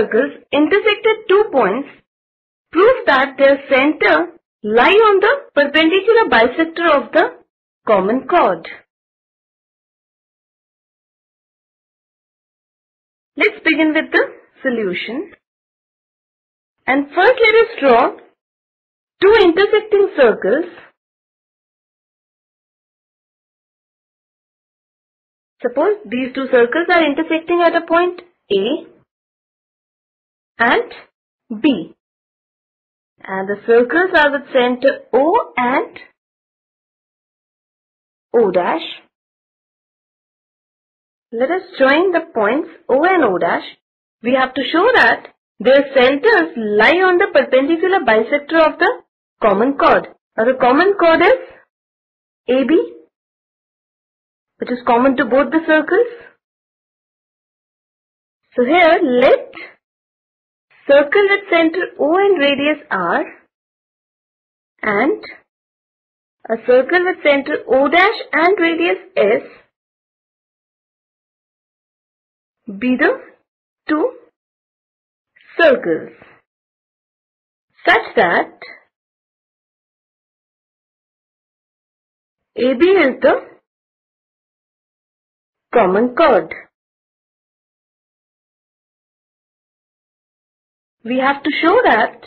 circles intersected 2 points, prove that their center lie on the perpendicular bisector of the common chord. Let's begin with the solution. And first let us draw two intersecting circles. Suppose these two circles are intersecting at a point A and B. And the circles are with center O and O dash. Let us join the points O and O dash. We have to show that their centers lie on the perpendicular bisector of the common chord. Now the common chord is AB, which is common to both the circles. So here let circle with center O and radius R and a circle with center O dash and radius S be the two circles such that AB is the common chord. We have to show that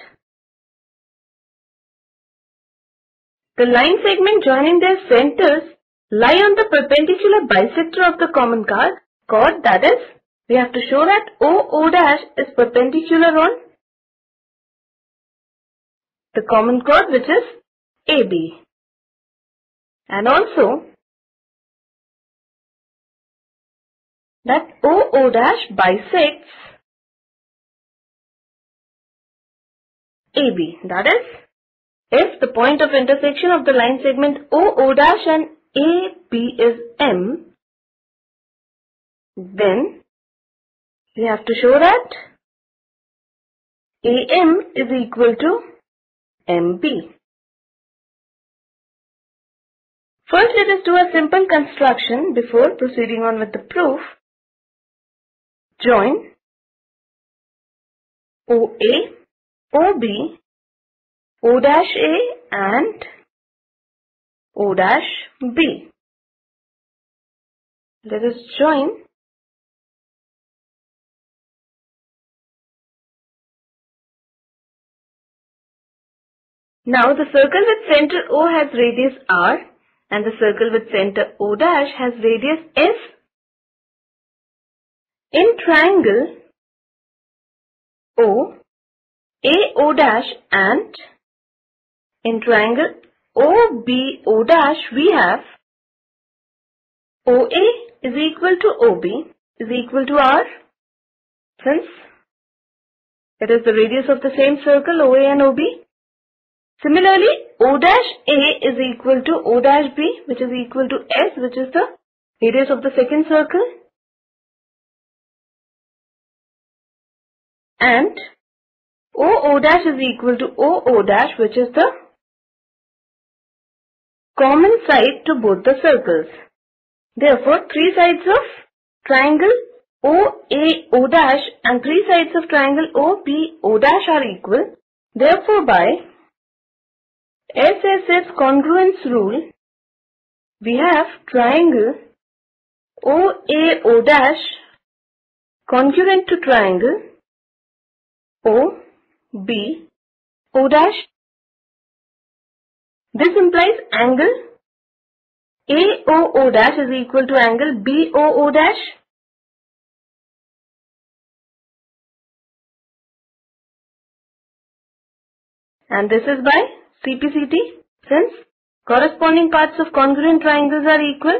the line segment joining their centers lie on the perpendicular bisector of the common chord, that is, we have to show that O dash is perpendicular on the common chord, which is AB. And also that O dash bisects AB. That is, if the point of intersection of the line segment O dash and AB is M, then we have to show that AM is equal to MB. First, let us do a simple construction before proceeding on with the proof. Join OA, OB, O dash A and O dash B. Let us join now the circle with center O has radius R and the circle with center O dash has radius S. In triangle O, AO dash and in triangle OBO dash we have OA is equal to OB is equal to R, since it is the radius of the same circle OA and OB. Similarly, O dash A is equal to O dash B, which is equal to S, which is the radius of the second circle. And OO dash is equal to OO dash, which is the common side to both the circles. Therefore, three sides of triangle OAO dash and three sides of triangle OBO dash are equal. Therefore, by SSS congruence rule, we have triangle OAO dash congruent to triangle OBO dash. This implies angle AOO dash is equal to angle BOO dash. And this is by CPCT, since corresponding parts of congruent triangles are equal.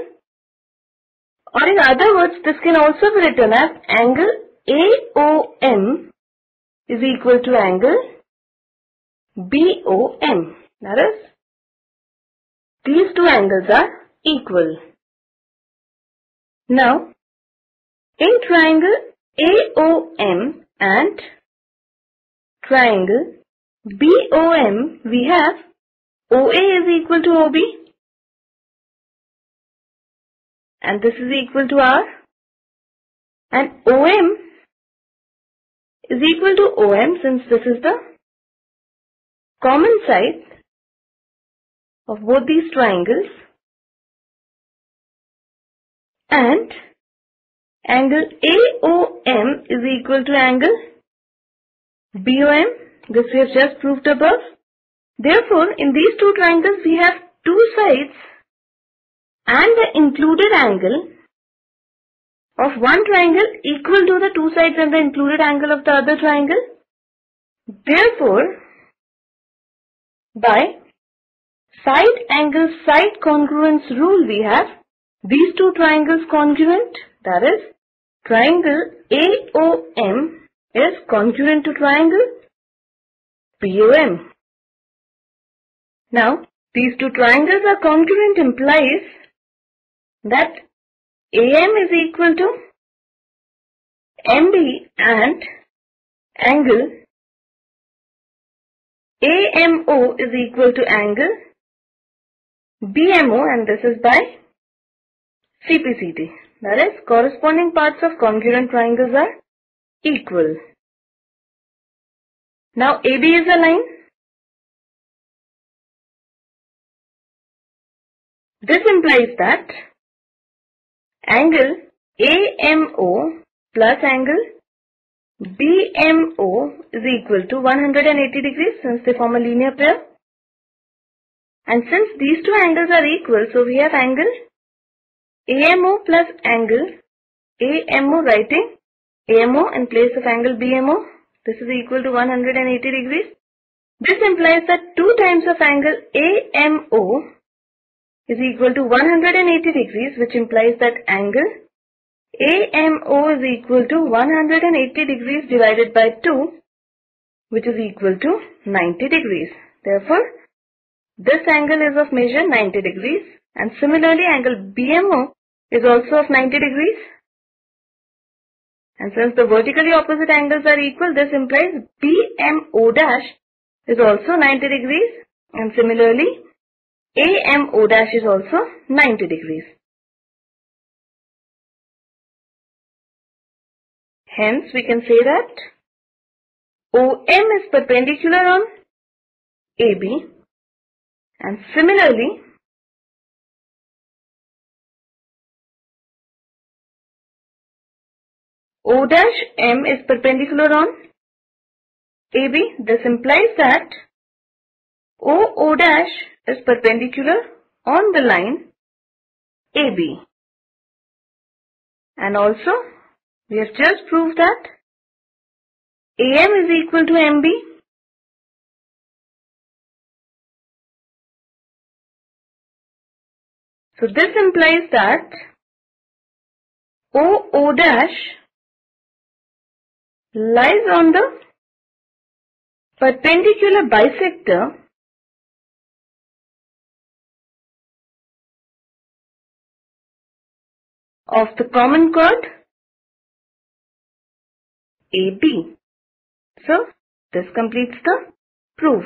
Or in other words, this can also be written as angle AOM is equal to angle BOM. That is, these two angles are equal. Now, in triangle AOM and triangle BOM, we have OA is equal to OB and this is equal to R, and OM is equal to OM, since this is the common side of both these triangles, and angle AOM is equal to angle BOM. This we have just proved above. Therefore, in these two triangles we have two sides and the included angle of one triangle equal to the two sides and the included angle of the other triangle. Therefore, by side angle side congruence rule, we have these two triangles congruent, that is, triangle AOM is congruent to triangle BOM. Now, these two triangles are congruent implies that AM is equal to MB and angle AMO is equal to angle BMO, and this is by CPCT. That is, corresponding parts of congruent triangles are equal. Now AB is a line. This implies that angle AMO plus angle BMO is equal to 180 degrees, since they form a linear pair. And since these two angles are equal, so we have angle AMO plus angle AMO, writing AMO in place of angle BMO. This is equal to 180 degrees. This implies that 2 times of angle AMO is equal to 180 degrees, which implies that angle AMO is equal to 180 degrees divided by 2, which is equal to 90 degrees. Therefore, this angle is of measure 90 degrees, and similarly angle BMO is also of 90 degrees. And since the vertically opposite angles are equal, this implies BMO dash is also 90 degrees, and similarly AMO dash is also 90 degrees. Hence, we can say that OM is perpendicular on AB, and similarly O dash M is perpendicular on AB. This implies that OO dash is perpendicular on the line AB. And also, we have just proved that AM is equal to MB. So this implies that OO dash lies on the perpendicular bisector of the common chord AB. So, this completes the proof.